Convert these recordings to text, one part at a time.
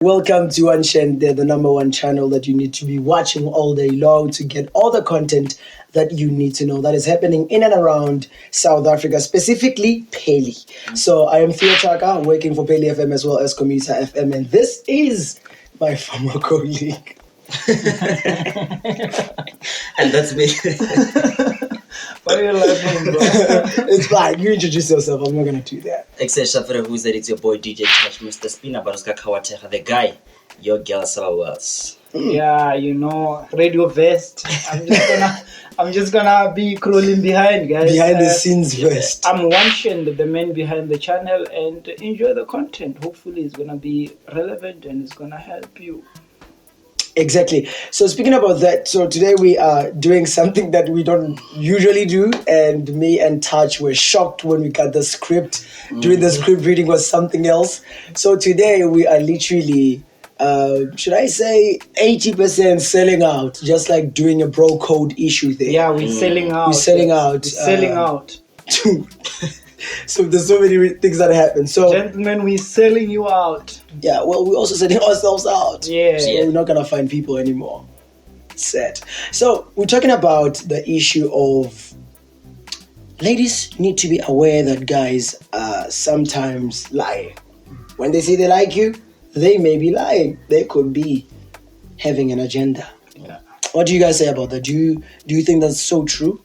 Welcome to Unshende, the number one channel that you need to be watching all day long to get all the content that you need to know that is happening in and around South Africa, specifically Peli. So I am Theo Chaka, working for Peli FM as well as Commuter FM, and this is my former colleague. And that's me. Why are you laughing, bro? It's fine. You introduce yourself. I'm not going to do that. Who's that? It's your boy DJ Touch, Mr. Spina Baruska Kawateha, the guy, your girl Salawels. Yeah, Radio Vest. I'm just gonna be crawling behind, guys. Behind the scenes vest. I'm Wanshend, the man behind the channel, and enjoy the content. Hopefully, it's gonna be relevant and it's gonna help you. Exactly. So speaking about that, so today we are doing something that we don't usually do, and me and Touch were shocked when we got the script. Doing the script reading was something else. So today we are literally, should I say, 80% selling out, just like doing a bro code issue thing. Yeah, we're selling out. We're selling out. We're selling out. So there's so many things that happen. So gentlemen, we're selling you out. Yeah, well, we're also selling ourselves out. Yeah. So we're not gonna find people anymore. Sad. So we're talking about the issue of ladies need to be aware that guys sometimes lie. When they say they like you, they may be lying. They could be having an agenda. Yeah. What do you guys say about that? Do you think that's so true?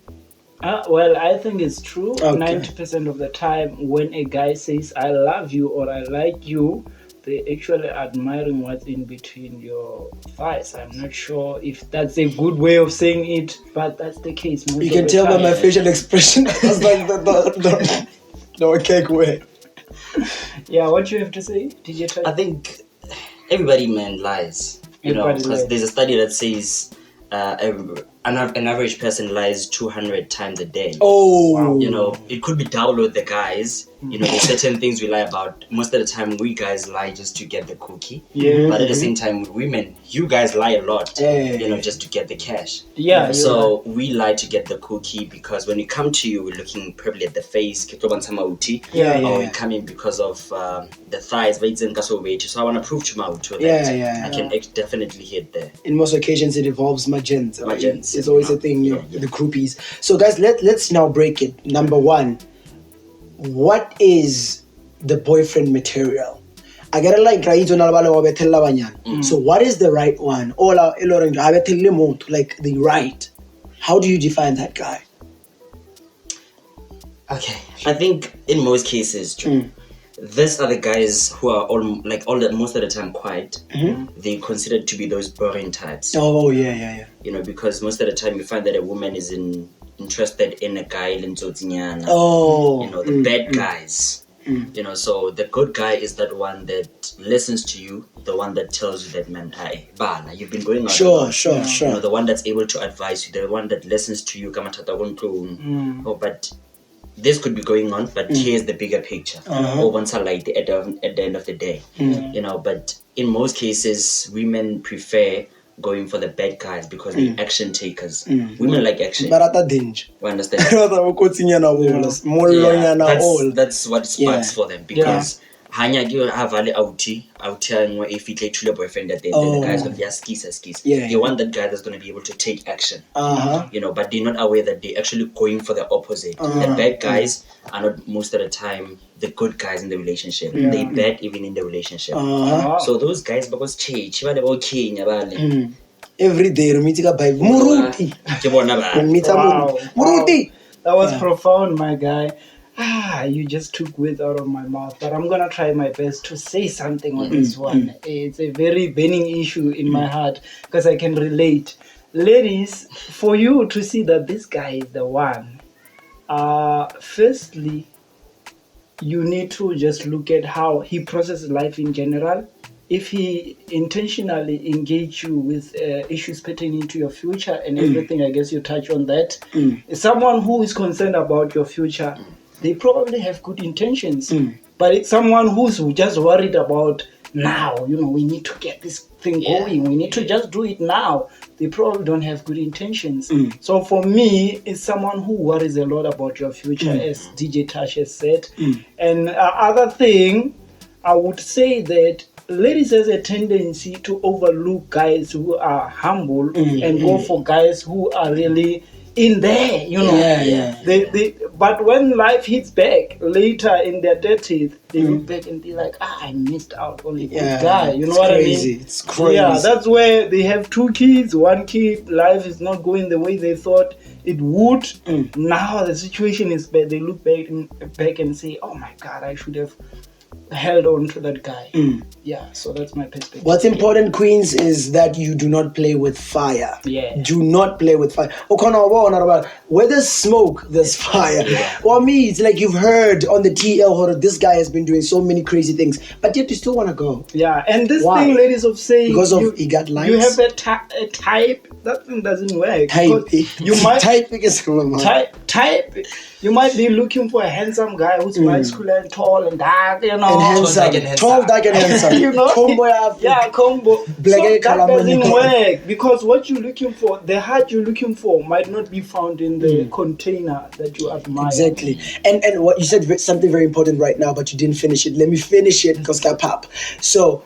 Well, I think it's true. Okay. 90% of the time when a guy says I love you or I like you, they're actually admiring what's in between your thighs. I'm not sure if that's a good way of saying it, but that's the case. You can tell by my facial expression. That's like the cake way. Yeah, what you have to say? Did you I think everybody, man, lies. Because there's a study that says an average person lies 200 times a day. Oh, wow. It could be double with the guys. There's certain things we lie about. Most of the time, we guys lie just to get the cookie. Yeah. But at the same time, with women, you guys lie a lot. Yeah. Just to get the cash. Yeah. So we lie to get the cookie because when we come to you, we're looking probably at the face. Yeah. Or we come in because of the thighs. So I want to prove to Mautu that I can definitely hit there. In most occasions, it involves magenta. Magenta. It's always a thing, the groupies. So guys, let's now break it. Number one, what is the boyfriend material? I gotta like so what is the right one? Like the right. How do you define that guy? Okay, I think in most cases, these are the guys who are most of the time quiet. They're considered to be those boring types. Oh yeah. Because most of the time you find that a woman is interested in a guy the bad guys. So the good guy is that one that listens to you, the one that tells you that, man, hey, bana, you've been going on. Sure. The one that's able to advise you, the one that listens to you. But this could be going on, but here's the bigger picture. Or once I like at the end of the day. But in most cases, women prefer going for the bad guys because they're action takers. Women like action. We understand? That's what sparks for them because hanya ke ha vale outi ngwe if it to your boyfriend that then the guy's going to be skis. You want that guy that's going to be able to take action. But they're not aware that they're actually going for the opposite. The bad guys are not most of the time the good guys in the relationship. They bad even in the relationship. So those guys because every day Muruti. That was profound, my guy. You just took words out of my mouth, but I'm gonna try my best to say something on this one. It's a very burning issue in my heart because I can relate. Ladies, for you to see that this guy is the one, firstly, you need to just look at how he processes life in general. If he intentionally engage you with issues pertaining to your future and everything, I guess you touch on that. Someone who is concerned about your future, they probably have good intentions, but it's someone who's just worried about now. We need to get this thing going. We need to just do it now. They probably don't have good intentions. So for me, it's someone who worries a lot about your future, as DJ Tash has said. And other thing, I would say that ladies has a tendency to overlook guys who are humble and go for guys who are really in there, you know. But when life hits back later in their 30s, they look back and be like, I missed out on a good guy. You know what crazy. I mean? It's crazy. Yeah, that's where they have 2 kids, 1 kid, life is not going the way they thought it would. Now the situation is bad. They look back and say, oh my God, I should have held on to that guy. Yeah, so that's my perspective. What's important, Queens, is that you do not play with fire. Do not play with fire. Where there's smoke, there's fire. Or me, it's like you've heard on the TL, this guy has been doing so many crazy things, but yet you still want to go. Yeah, and this thing, ladies, of saying because of he got likes. You have a type. That thing doesn't work. Type. You might type. You might be looking for a handsome guy who's muscular and tall and dark, you know. And handsome. Tall, dark, and handsome. You know? Combo. Yeah, combo. So that doesn't work because what you're looking for, the heart you're looking for, might not be found in the container that you admire. Exactly. And what you said something very important right now, but you didn't finish it. Let me finish it because pop. So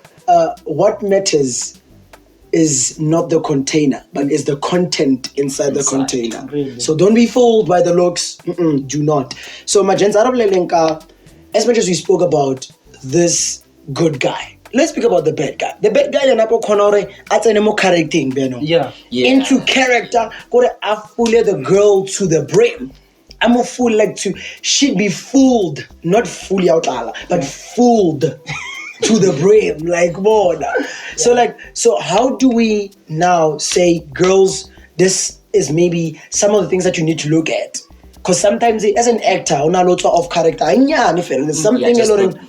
what matters is not the container, but is the content inside the container. Really. So don't be fooled by the looks. Do not. So Majens Arab, as much as we spoke about this good guy, let's speak about the bad guy. The bad guy into character, fool the girl to the brim. I'm a fool she'd be fooled, not fully out, but fooled to the brim, more. So how do we now say, girls, this is maybe some of the things that you need to look at? Because sometimes as an actor, off character, there's something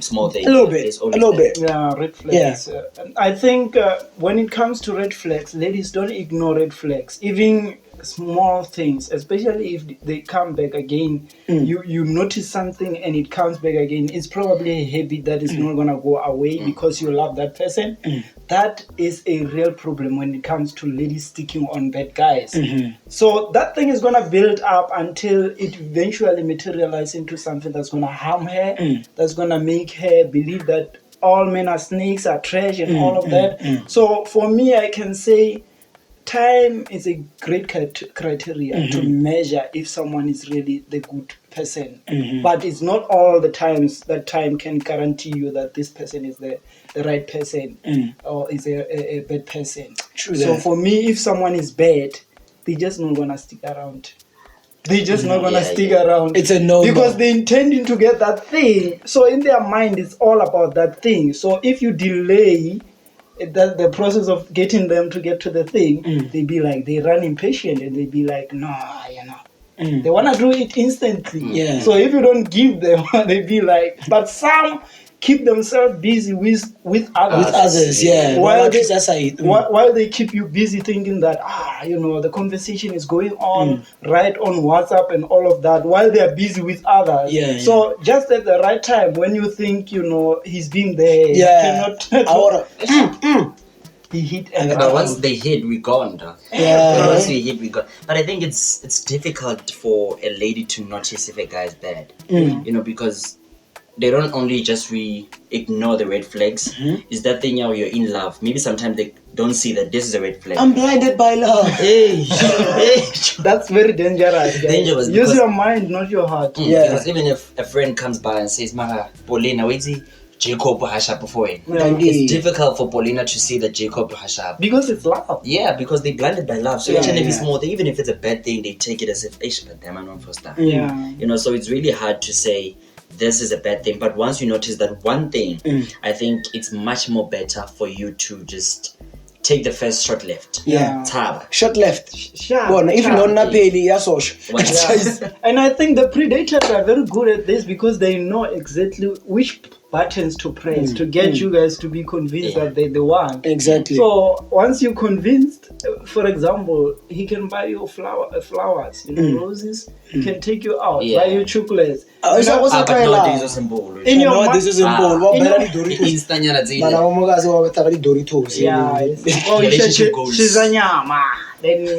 small things. A little bit. Yeah, red flags. I think when it comes to red flags, ladies, don't ignore red flags. Even small things, especially if they come back again, you notice something and it comes back again, it's probably a habit that is not going to go away because you love that person. That is a real problem when it comes to ladies sticking on bad guys. So that thing is going to build up until it eventually materializes into something that's going to harm her, that's going to make her believe that all men are snakes, are trash and all of that. So for me, I can say time is a great criteria to measure if someone is really the good person. But it's not all the times that time can guarantee you that this person is the right person or is a bad person. True so that. For me, if someone is bad, they're just not going to stick around. They're just not going to stick around. It's a no. Because they're intending to get that thing. So in their mind, it's all about that thing. So if you delay the process of getting them to get to the thing, they run impatient and they be like, no, they want to do it instantly. So if you don't give them, they be like, but some keep themselves busy with others. While they keep you busy thinking that the conversation is going on right on WhatsApp and all of that, while they are busy with others. So just at the right time when you think he's been there, he cannot. He hit, but once they hit, we're gone. Once we hit, we're gone. But I think it's difficult for a lady to notice if a guy is bad. Because they don't only just ignore the red flags. It's that thing you're in love. Maybe sometimes they don't see that this is a red flag. I'm blinded by love. That's very dangerous. Dangerous. Use your mind, not your heart. Because even if a friend comes by and says, Mara, Paulina, wait, Jacob Hashap before him. It's difficult for Paulina to see that Jacob Hashap. Because it's love. Yeah, because they're blinded by love. So even if it's more, even if it's a bad thing, they take it as if, but them are not for stuff. So it's really hard to say this is a bad thing. But once you notice that one thing, I think it's much more better for you to just take the first shot left. Shot left. If you don't And I think the predators are very good at this because they know exactly which buttons to press to get you guys to be convinced that they're the one. Exactly. So once you're convinced, for example, he can buy you flowers, roses. He can take you out, buy you chocolates. This is In your mind, this is important.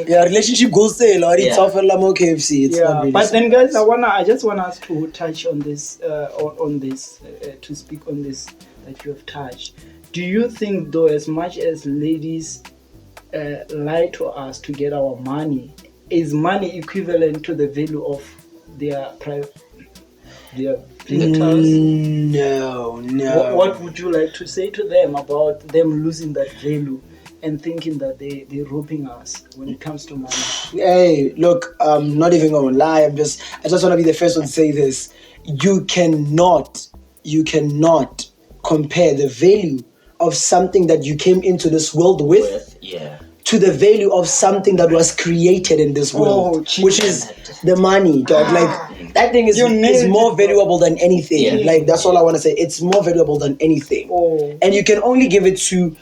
Relationship goals KFC. But then, guys, I just want us to touch on this, to speak on this that you have touched. do you think, though, as much as ladies lie to us to get our money, is money equivalent to the value of their printers? No. What would you like to say to them about them losing that value and thinking that they're robbing us when it comes to money? Hey, look, I'm not even gonna lie. I just want to be the first one to say this. You cannot compare the value of something that you came into this world with to the value of something that was created in this world, which is the money, dog. Like, that thing is more valuable than anything. Like, that's all I want to say. It's more valuable than anything. And you can only give it to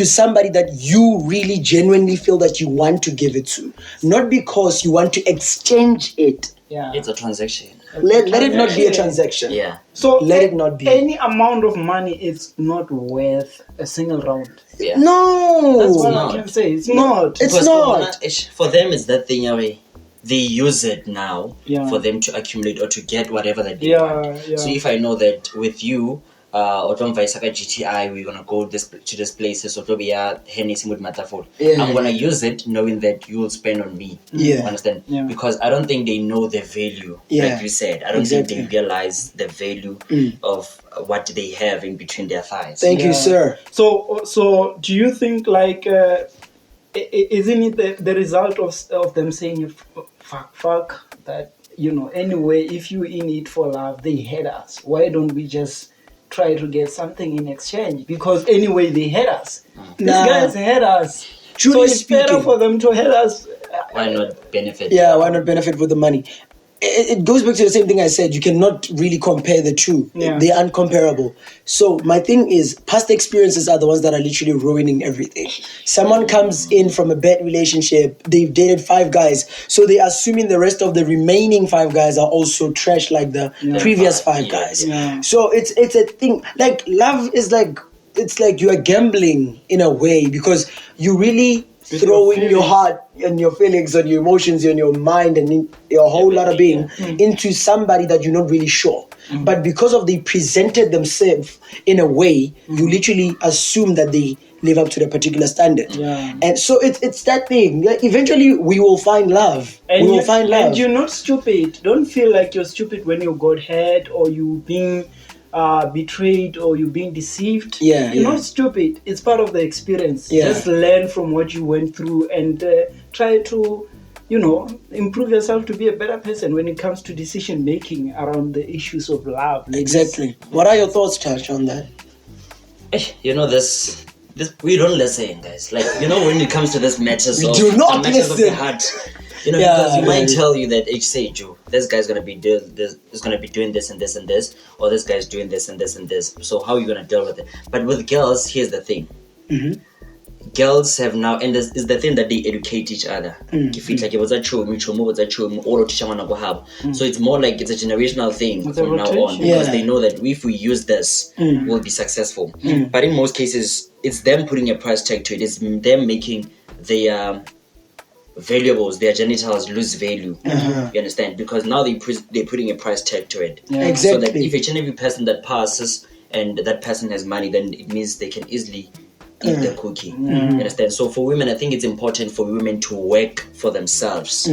somebody that you really genuinely feel that you want to give it to, not because you want to exchange it. It's a transaction. Let it not be a transaction. So let it not be. Any amount of money, it's not worth a single round. No, that's what I can say. It's not. It's not. For them, it's that thing away. They use it now for them to accumulate or to get whatever that they want. So if I know that with you, GTI, we're gonna go to this place, so I'm gonna use it knowing that you will spend on me. Understand? Because I don't think they know the value, like you said. I don't think they realize the value of what they have in between their thighs. Thank you, sir. So do you think, like, isn't it the result of them saying fuck that, anyway, if you in it for love, they hate us, why don't we just try to get something in exchange? Because anyway, they hate us. These guys hate us. So it's better for them to hate us. Why not benefit? Why not benefit with the money? It goes back to the same thing I said. You cannot really compare the two. They're uncomparable. So my thing is, past experiences are the ones that are literally ruining everything. Someone comes in from a bad relationship, they've dated 5 guys, so they're assuming the rest of the remaining 5 guys are also trash like the previous 5 guys. So it's a thing. Like, love is like, it's like you are gambling in a way, because you really throwing your heart and your feelings and your emotions and your mind and your whole lot of being into somebody that you're not really sure. But because of they presented themselves in a way, you literally assume that they live up to the particular standard. And so it's that thing. Like, eventually we will find love. We will find love. And you're not stupid. Don't feel like you're stupid when you got hurt or you being betrayed or you're being deceived. You're not stupid. It's part of the experience. Just learn from what you went through and try to, improve yourself to be a better person when it comes to decision making around the issues of love. Exactly. What are your thoughts, Touch, on that? This we don't listen, guys. Like, when it comes to this matters of do not matters listen. of the heart. Because you might tell you that, say, Joe, this guy's gonna be doing this and this and this, or this guy's doing this and this and this. So how are you gonna deal with it? But with girls, here's the thing. Girls have now, and this is the thing that they educate each other. So it's more like it's a generational thing from now on, because they know that if we use this, we'll be successful. But in most cases, it's them putting a price tag to it. It's them making their valuables, their genitals lose value. You understand? Because now they're putting a price tag to it. Exactly. So that if each and every person that passes and that person has money, then it means they can easily eat the cookie. You understand? So for women, I think it's important for women to work for themselves,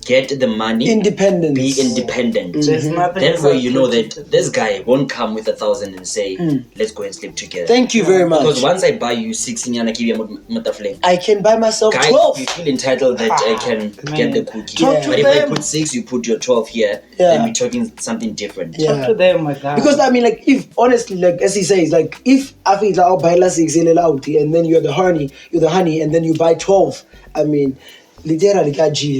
get the money, independence, be independent. That way you know that this guy won't come with 1,000 and say, let's go and sleep together. Thank you very much. Because once I buy you 6 I can buy myself 12. You feel entitled that I can get the cookie. But if I put 6, you put your 12 here, then we're talking something different. Talk to them like that. Because I mean, like, if honestly, like as he says, like, if I think I'll buy 6 and then you're the honey, and then you buy 12. I mean, literally, I'm just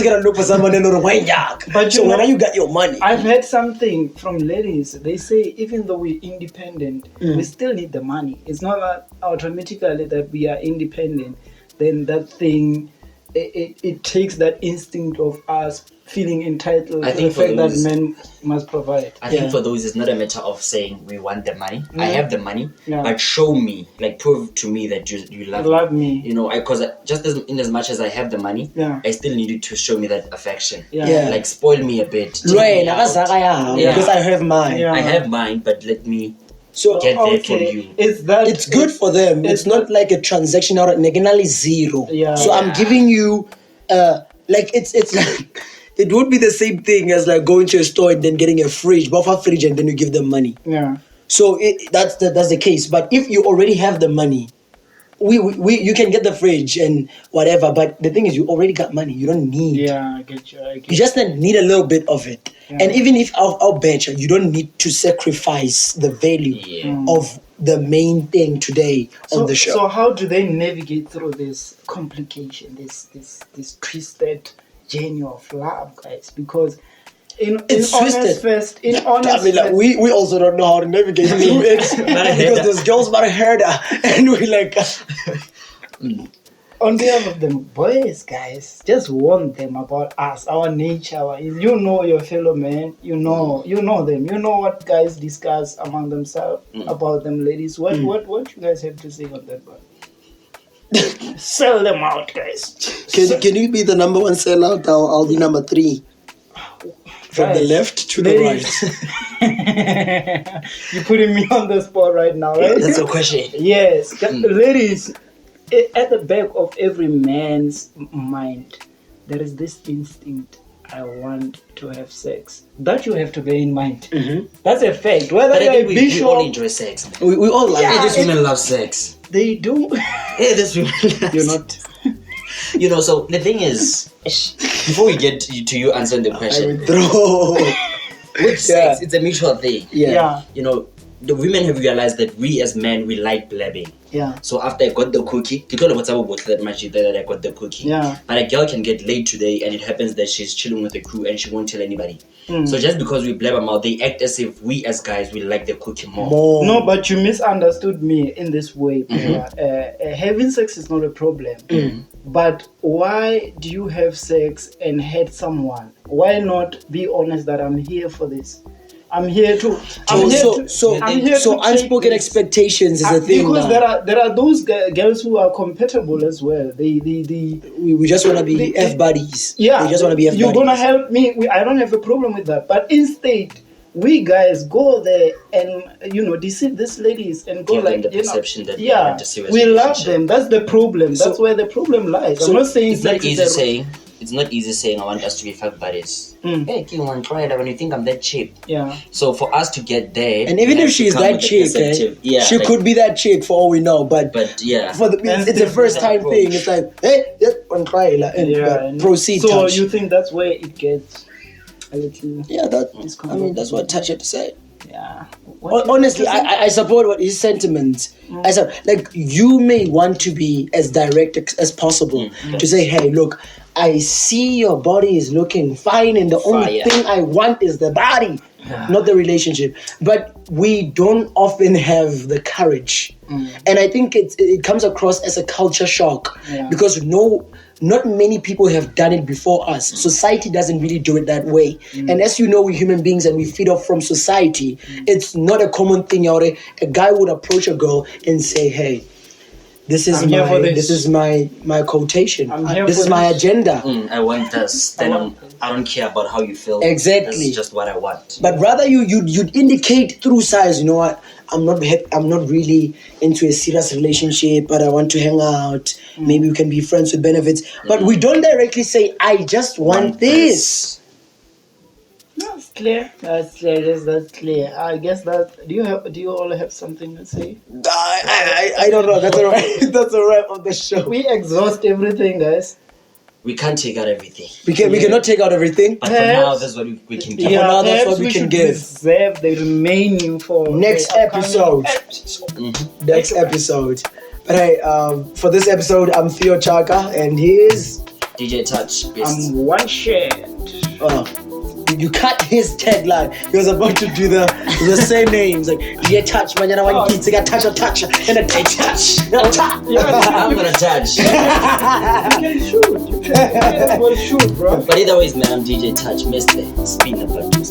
gonna look for someone in the But so when you got your money. I've heard something from ladies. They say even though we're independent, we still need the money. It's not that automatically that we are independent, then that thing it takes that instinct of us feeling entitled I to think the fact those, that men must provide. I think for those, it's not a matter of saying we want the money. I have the money, Yeah. but show me, like prove to me that you love me. You know, because just in as much as I have the money, Yeah. I still needed to show me that affection. Yeah. Like spoil me a bit. take Right, me out. because I have mine. Yeah. I have mine, but let me So get there for you. it's good for them. It's not like a transaction out of neganali zero. Yeah. So I'm giving you like it's like it would be the same thing as like going to a store and then getting a fridge, buffer fridge, and then you give them money. Yeah. So that's the case. But if you already have the money, you can get the fridge and whatever. But the thing is, you already got money. You don't need. Yeah, I get you. You just need a little bit of it. Yeah. And even if I'll bet you don't need to sacrifice the value of the main thing today on the show. So how do they navigate through this complication, this twisted journey of love, guys? Because It's twisted. I mean, like, we also don't know how to navigate through it because those girls about to heard her, and we like. On behalf of them boys, guys, just warn them about us, our nature. You know your fellow men. You know them. You know what guys discuss among themselves about them ladies. What you guys have to say on that one? Sell them out, guys. Can you be the number one sellout? I'll be number 3. From the left to the ladies. Right. You're putting me on the spot right now, right? That's a question. Yes. Ladies, at the back of every man's mind, there is this instinct, I want to have sex. That you have to bear in mind. Mm-hmm. That's a fact. Whether you're a bishop... We all enjoy sex. We all like it. These women love sex. They do. These women love You're not... You know, so the thing is, before we get to you answering the question, with sex, it's a mutual thing. Yeah. You know, the women have realized that we as men, we like blabbing. Yeah. So after I got the cookie, you don't know what's about that much that I got the cookie. Yeah. But a girl can get laid today and it happens that she's chilling with the crew and she won't tell anybody. So just because we blab them out, they act as if we as guys, we like the cookie more. No, but you misunderstood me in this way. Having sex is not a problem. But why do you have sex and hate someone? Why not be honest that I'm here for this? I'm here to. So unspoken expectations is a thing. Because there are those girls who are compatible as well. We just want to be F buddies. Yeah, they just want to be F buddies. You're gonna help me. I don't have a problem with that. But instead, we guys go there and deceive these ladies and go give like them the perception that we love them. That's the problem. That's where the problem lies. I'm not saying it's not easy saying. It's not easy saying I want us to be fuck buddies. Hey, you want to try it when you think I'm that cheap. Yeah. So for us to get there, and even if she's that chick, she could be that chick for all we know. But yeah, it's a first time thing. It's like, hey, on try and proceed. So you think that's where it gets a little? Yeah, that's what Touch had to say. Yeah. Honestly, I support what his sentiments. I said, like, you may want to be as direct as possible to say, hey, look, I see your body is looking fine, and the only thing I want is the body, not the relationship. But we don't often have the courage, and I think it comes across as a culture shock because not many people have done it before us. Society doesn't really do it that way. And as you know, we're human beings and we feed off from society. It's not a common thing out there. A guy would approach a girl and say, hey, this is my quotation. This is my agenda. I want this. Then I don't care about how you feel. Exactly. That's just what I want. But rather you'd indicate through size, you know what? I'm not really into a serious relationship, but I want to hang out. Maybe we can be friends with benefits. But we don't directly say, I just want this. That's clear. That's clear. I guess that. Do you all have something to say? I don't know. That's alright. That's a wrap of the show. We exhaust everything, guys. We can't take out everything. We cannot take out everything. But for now, that's what we can give. Yeah, for now, that's what we can give. Reserve the remaining for next episode. Next episode. But hey, for this episode, I'm Theo Chaka, and he is DJ Touch. I'm One Share. you cut his tagline. He was about to do the same names like DJ Touch, Manyana One Kids, got touch, and a touch. I'm gonna touch. You can shoot, bro. But either ways, man, I'm DJ Touch, Mr. Spin the button,